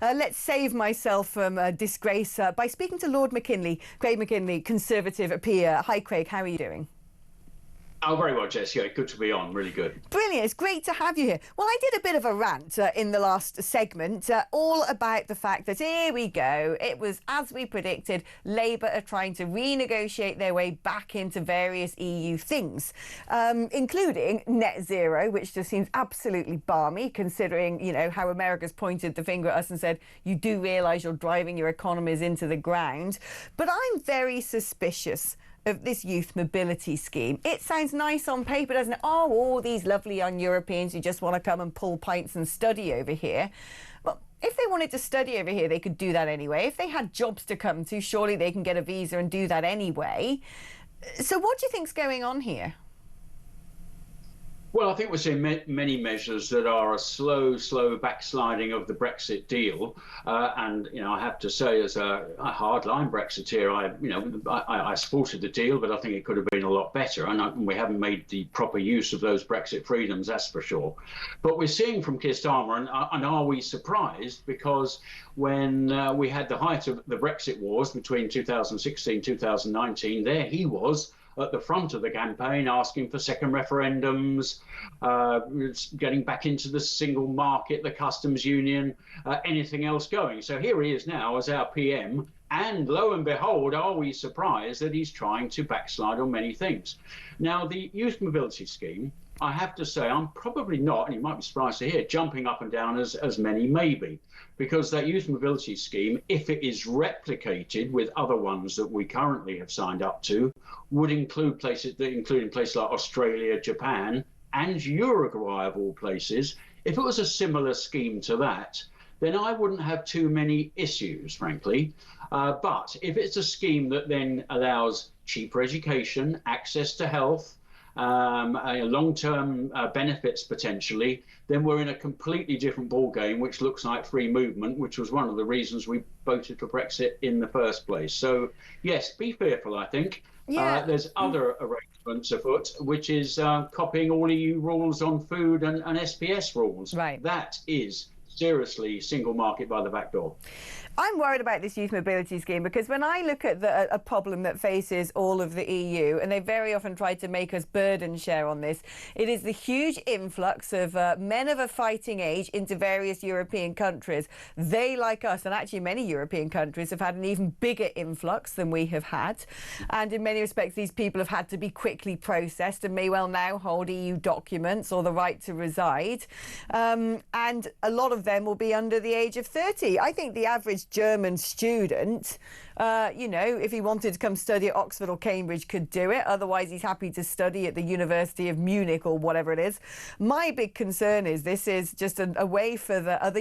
Let's save myself from disgrace by speaking to Lord McKinley, Craig McKinley, Conservative peer. Hi, Craig. How are you doing? Oh, very well, Jess. Yeah, good to be on. Really good. Brilliant. It's great to have you here. Well, I did a bit of a rant in the last segment, all about the fact that here we go. It was, as we predicted, Labour are trying to renegotiate their way back into various EU things, including net zero, which just seems absolutely balmy, considering, you know, how America's pointed the finger at us and said, you do realise you're driving your economies into the ground. But I'm very suspicious of this youth mobility scheme. It sounds nice on paper, doesn't it? Oh, all these lovely young Europeans who just want to come and pull pints and study over here. Well, if they wanted to study over here, they could do that anyway. If they had jobs to come to, surely they can get a visa and do that anyway. So what do you think's going on here? Well, I think we're seeing many measures that are a slow backsliding of the Brexit deal. And, you know, I have to say, as a hardline Brexiteer, I supported the deal, but I think it could have been a lot better. And we haven't made the proper use of those Brexit freedoms, that's for sure. But we're seeing from Keir Starmer, and are we surprised? Because when we had the height of the Brexit wars between 2016 2019, there he was at the front of the campaign, asking for second referendums, getting back into the single market, the customs union, anything else going. So here he is now as our PM, and lo and behold, are we surprised that he's trying to backslide on many things. Now, the youth mobility scheme, I have to say, I'm probably not, and you might be surprised to hear, jumping up and down as many may be, because that youth mobility scheme, if it is replicated with other ones that we currently have signed up to, would include places like Australia, Japan, and Uruguay of all places. If it was a similar scheme to that, then I wouldn't have too many issues, frankly. But if it's a scheme that then allows cheaper education, access to health, long-term benefits potentially, then we're in a completely different ballgame, which looks like free movement, which was one of the reasons we voted for Brexit in the first place. So, yes, be fearful, I think. Yeah. There's other arrangements afoot, which is copying all EU rules on food and SPS rules. Right. That is seriously single market by the back door. I'm worried about this youth mobility scheme because when I look at a problem that faces all of the EU, and they very often try to make us burden share on this, it is the huge influx of men of a fighting age into various European countries. They, like us, and actually many European countries, have had an even bigger influx than we have had. And in many respects, these people have had to be quickly processed and may well now hold EU documents or the right to reside. And a lot of them will be under the age of 30. I think the average German student, you know, if he wanted to come study at Oxford or Cambridge, could do it. Otherwise, he's happy to study at the University of Munich or whatever it is. My big concern is this is just a way for the other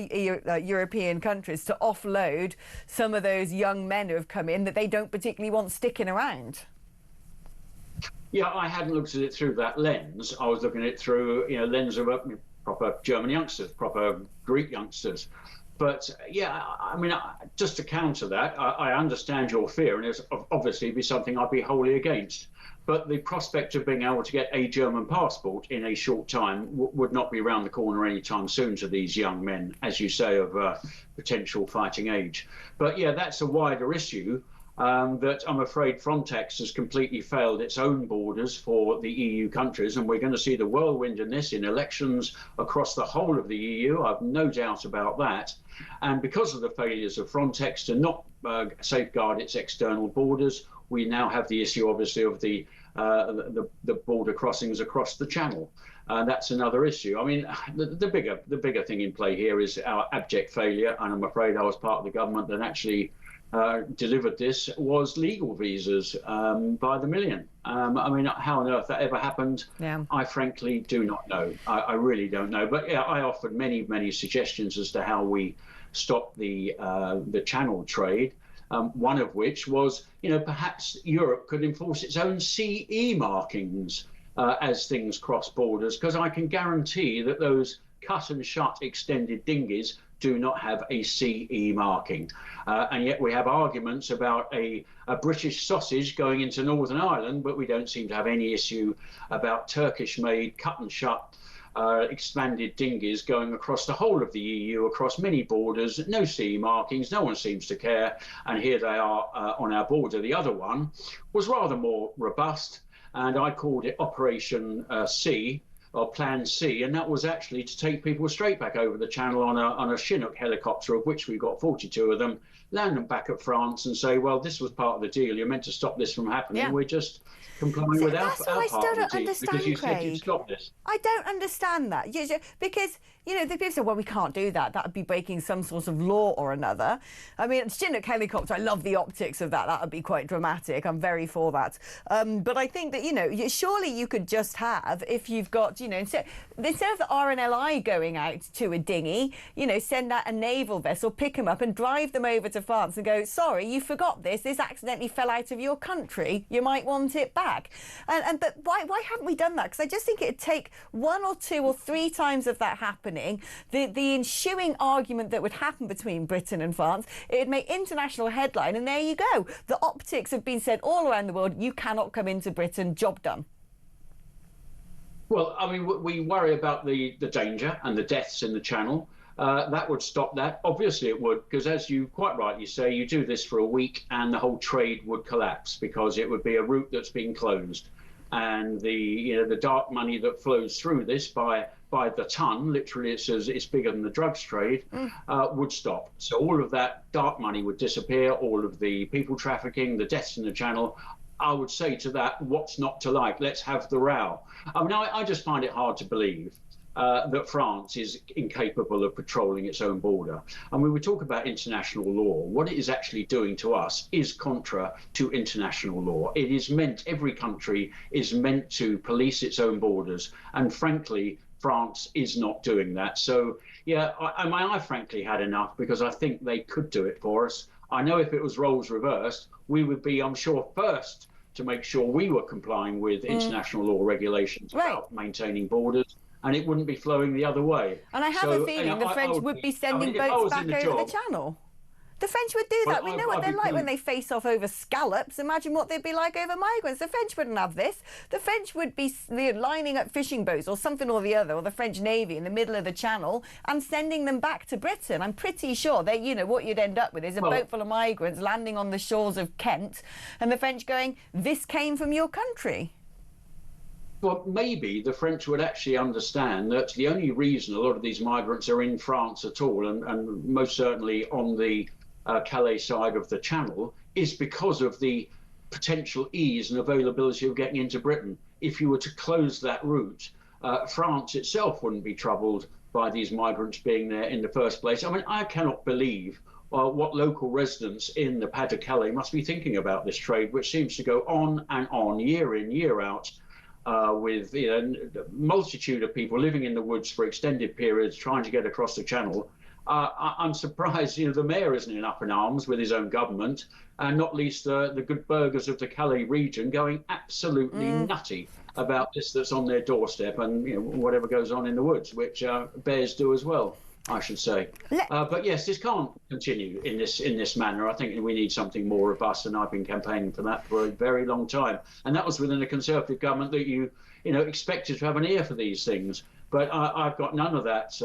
European countries to offload some of those young men who have come in that they don't particularly want sticking around. Yeah, I hadn't looked at it through that lens. I was looking at it through, you know, lens of proper German youngsters, proper Greek youngsters. But yeah, I mean, just to counter that, I understand your fear, and it's obviously be something I'd be wholly against. But the prospect of being able to get a German passport in a short time would not be around the corner anytime soon to these young men, as you say, of potential fighting age. But yeah, that's a wider issue. That I'm afraid Frontex has completely failed its own borders for the EU countries, and we're going to see the whirlwind in this in elections across the whole of the EU. I've no doubt about that. And because of the failures of Frontex to not safeguard its external borders, we now have the issue, obviously, of the border crossings across the Channel. That's another issue. I mean, the bigger thing in play here is our abject failure, and I'm afraid I was part of the government that actually delivered this, was legal visas by the million. I mean, how on earth that ever happened, yeah. I frankly do not know. I really don't know. But yeah, I offered many suggestions as to how we stop the Channel trade. One of which was, you know, perhaps Europe could enforce its own CE markings as things cross borders, because I can guarantee that those cut and shut extended dinghies do not have a CE marking. And yet we have arguments about a British sausage going into Northern Ireland, but we don't seem to have any issue about Turkish-made cut and shut expanded dinghies going across the whole of the EU, across many borders, no CE markings, no one seems to care, and here they are on our border. The other one was rather more robust, and I called it Operation C, or Plan C, and that was actually to take people straight back over the channel on a Chinook helicopter, of which we've got 42 of them, land them back at France and say, well, this was part of the deal. You're meant to stop this from happening. Yeah. We're just complying with our part of the deal because you said you'd stop this. I don't understand that. Because, the people say, well, we can't do that. That would be breaking some sort of law or another. I mean, Chinook helicopter, I love the optics of that. That would be quite dramatic. I'm very for that. But I think that, surely you could just have, if you've got, instead of the RNLI going out to a dinghy, send out a naval vessel, pick them up and drive them over to France and go, sorry, you forgot this. This accidentally fell out of your country. You might want it back. But why haven't we done that? Because I just think it'd take 1 or 2 or 3 times of that happening, the ensuing argument that would happen between Britain and France, it would make international headline, and there you go. The optics have been said all around the world, you cannot come into Britain, job done. Well, I mean, we worry about the danger and the deaths in the channel. That would stop that. Obviously it would, because as you quite rightly say, you do this for a week and the whole trade would collapse because it would be a route that's been closed. And the dark money that flows through this by the ton, literally it's bigger than the drugs trade, would stop. So all of that dark money would disappear, all of the people trafficking, the deaths in the channel. I would say to that, what's not to like? Let's have the row. I mean, I just find it hard to believe that France is incapable of patrolling its own border. And when we talk about international law, what it is actually doing to us is contra to international law. It is meant, every country is meant to police its own borders. And frankly, France is not doing that. So, yeah, I frankly had enough because I think they could do it for us. I know if it was roles reversed, we would be, I'm sure, first to make sure we were complying with international law regulations about maintaining borders. And it wouldn't be flowing the other way. And I have a feeling the French would be sending boats back over the channel. The French would do that. We know what they're like when they face off over scallops. Imagine what they'd be like over migrants. The French wouldn't have this. The French would be lining up fishing boats or something or the other, or the French Navy in the middle of the channel and sending them back to Britain. I'm pretty sure that, what you'd end up with is a boat full of migrants landing on the shores of Kent and the French going, this came from your country. Well, maybe the French would actually understand that the only reason a lot of these migrants are in France at all, and most certainly on the Calais side of the Channel, is because of the potential ease and availability of getting into Britain. If you were to close that route, France itself wouldn't be troubled by these migrants being there in the first place. I mean, I cannot believe what local residents in the Pas de Calais must be thinking about this trade, which seems to go on and on, year in, year out. With a multitude of people living in the woods for extended periods, trying to get across the Channel. I'm surprised, the mayor isn't up in arms with his own government, and not least the good burghers of the Calais region going absolutely nutty about this that's on their doorstep, and whatever goes on in the woods, which bears do as well, I should say. But yes, this can't continue in this manner. I think we need something more robust, and I've been campaigning for that for a very long time. And that was within a Conservative government that you expected to have an ear for these things. But I've got none of that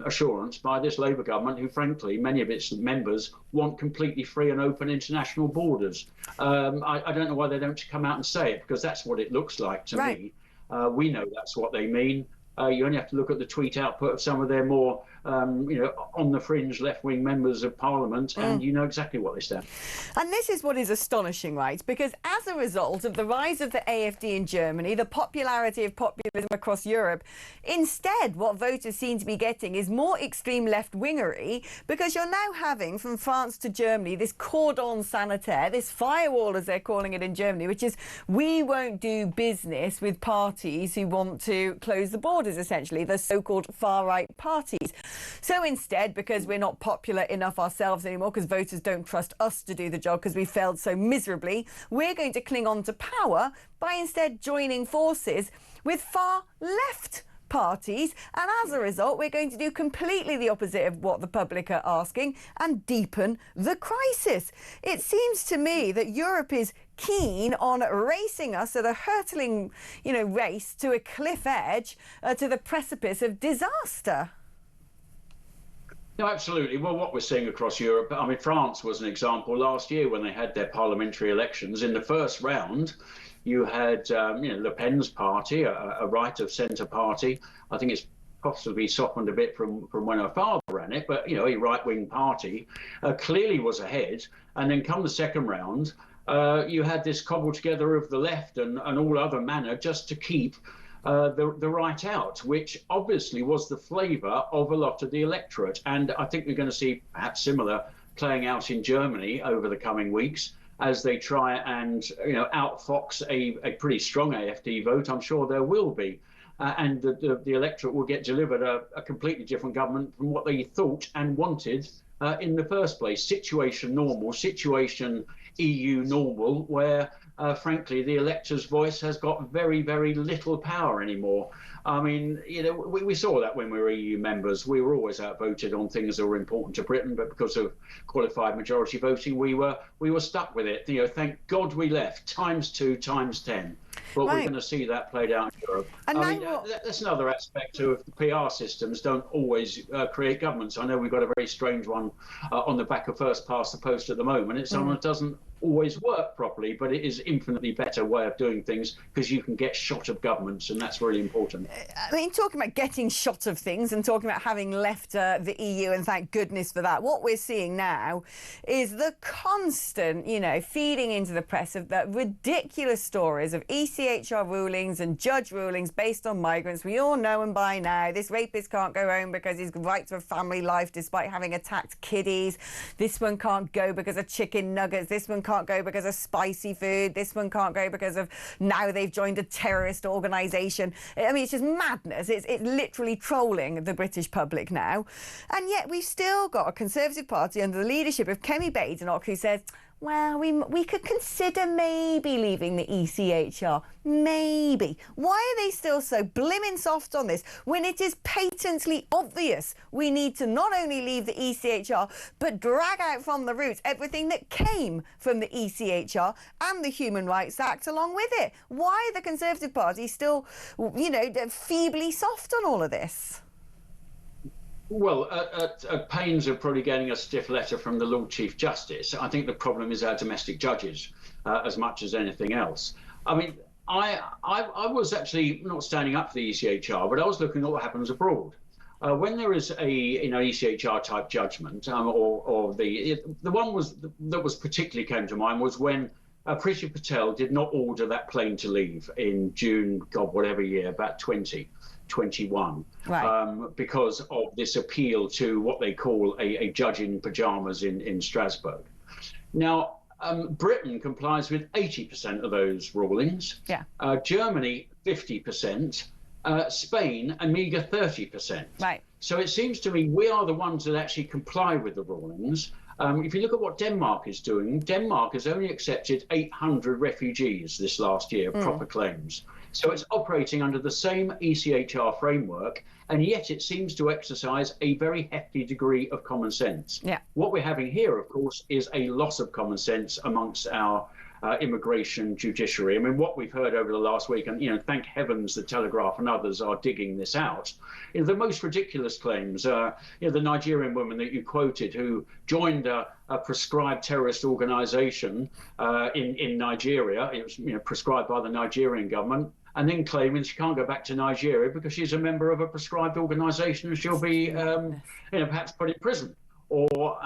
assurance by this Labour government, who, frankly, many of its members want completely free and open international borders. I don't know why they don't come out and say it, because that's what it looks like to me. We know that's what they mean. You only have to look at the tweet output of some of their more, on the fringe left-wing members of Parliament, and you know exactly what they stand. And this is what is astonishing, right? Because as a result of the rise of the AfD in Germany, the popularity of populism across Europe, instead what voters seem to be getting is more extreme left-wingery, because you're now having, from France to Germany, this cordon sanitaire, this firewall, as they're calling it in Germany, which is we won't do business with parties who want to close the borders, essentially, the so-called far-right parties. So instead, because we're not popular enough ourselves anymore, because voters don't trust us to do the job because we failed so miserably, we're going to cling on to power by instead joining forces with far left parties, and as a result we're going to do completely the opposite of what the public are asking and deepen the crisis. It seems to me that Europe is keen on racing us at a hurtling, race to a cliff edge, to the precipice of disaster. No, absolutely. Well, what we're seeing across Europe, I mean, France was an example last year when they had their parliamentary elections. In the first round, you had, Le Pen's party, a right-of-centre party. I think it's possibly softened a bit from when her father ran it, but, a right-wing party clearly was ahead. And then come the second round, you had this cobbled together of the left and all other manner just to keep the right out, which obviously was the flavour of a lot of the electorate. And I think we're going to see perhaps similar playing out in Germany over the coming weeks as they try and outfox a pretty strong AfD vote. I'm sure there will be. And the electorate will get delivered a completely different government from what they thought and wanted in the first place. Situation normal, situation EU normal, where frankly, the elector's voice has got very, very little power anymore. I mean, we saw that when we were EU members. We were always outvoted on things that were important to Britain, but because of qualified majority voting, we were stuck with it. Thank God we left, ×2, ×10. But we're going to see that played out in Europe. And that's another aspect of the PR systems don't always create governments. I know we've got a very strange one on the back of first past the post at the moment. It's someone that doesn't always work properly, but it is infinitely better way of doing things because you can get shot of governments, and that's really important. I mean, talking about getting shot of things and talking about having left the EU, and thank goodness for that, what we're seeing now is the constant, feeding into the press of the ridiculous stories of ECHR rulings and judge rulings based on migrants. We all know them by now. This rapist can't go home because he's right to a family life despite having attacked kiddies. This one can't go because of chicken nuggets. This one can't go because of spicy food. This one can't go because of now they've joined a terrorist organisation. I mean, it's just madness. It's literally trolling the British public now. And yet we've still got a Conservative Party under the leadership of Kemi Badenoch who says, well, we could consider maybe leaving the ECHR. Maybe. Why are they still so blimmin' soft on this when it is patently obvious we need to not only leave the ECHR but drag out from the roots everything that came from the ECHR and the Human Rights Act along with it? Why are the Conservative Party still, feebly soft on all of this? Well, at pains of probably getting a stiff letter from the Lord Chief Justice, I think the problem is our domestic judges as much as anything else. I mean, I was actually not standing up for the ECHR, but I was looking at what happens abroad. When there is a ECHR type judgment, or the one that was particularly came to mind was when Priti Patel did not order that plane to leave in June, God, whatever year, about 2021, right. Because of this appeal to what they call a judge in pyjamas in Strasbourg. Now, Britain complies with 80% of those rulings. Yeah. Germany, 50%. Spain, a meagre 30%. Right. So it seems to me we are the ones that actually comply with the rulings. If you look at what Denmark is doing, Denmark has only accepted 800 refugees this last year, proper claims. So it's operating under the same ECHR framework, and yet it seems to exercise a very hefty degree of common sense. Yeah. What we're having here, of course, is a loss of common sense amongst our immigration judiciary. I mean, what we've heard over the last week, and thank heavens the Telegraph and others are digging this out. The most ridiculous claims. The Nigerian woman that you quoted, who joined a prescribed terrorist organisation in Nigeria. It was prescribed by the Nigerian government. And then claiming she can't go back to Nigeria because she's a member of a prescribed organisation and she'll be, perhaps put in prison. Or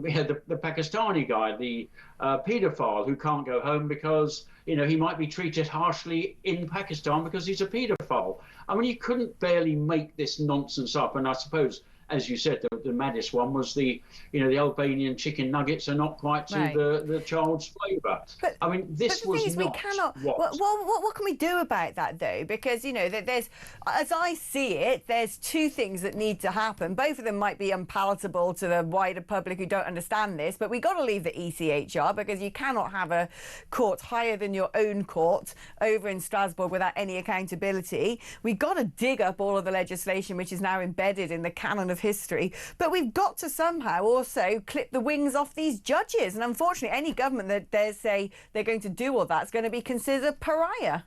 we had the Pakistani guy, the paedophile, who can't go home because he might be treated harshly in Pakistan because he's a paedophile. I mean, you couldn't barely make this nonsense up. And I suppose, as you said, the maddest one was the Albanian chicken nuggets are not quite to the child's flavour. I mean, this was not. We cannot. What can we do about that though? Because there's, as I see it, there's two things that need to happen. Both of them might be unpalatable to the wider public who don't understand this, but we got to leave the ECHR because you cannot have a court higher than your own court over in Strasbourg without any accountability. We got to dig up all of the legislation which is now embedded in the canon of of history. But we've got to somehow also clip the wings off these judges. And unfortunately, any government that dares say they're going to do all that is going to be considered a pariah.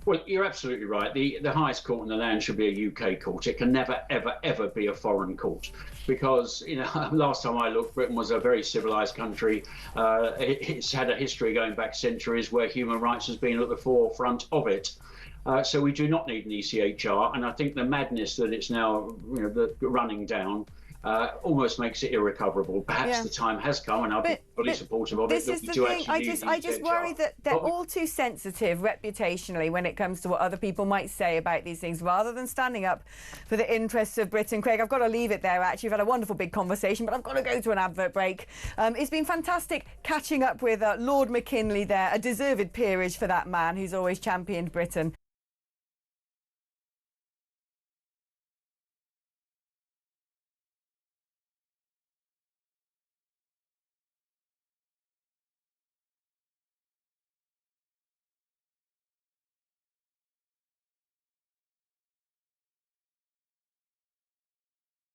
Well, you're absolutely right. The highest court in the land should be a UK court. It can never, ever, ever be a foreign court, because, you know, last time I looked, Britain was a very civilised country. It's had a history going back centuries where human rights has been at the forefront of it. So we do not need an ECHR, and I think the madness that it's now, you know, running down almost makes it irrecoverable. Perhaps the time has come, and I'll be fully supportive of it. This is the thing. I just worry that they're all too sensitive reputationally when it comes to what other people might say about these things, rather than standing up for the interests of Britain. Craig, I've got to leave it there. Actually, we've had a wonderful big conversation, but I've got to go to an advert break. It's been fantastic catching up with Lord McKinley there, a deserved peerage for that man who's always championed Britain.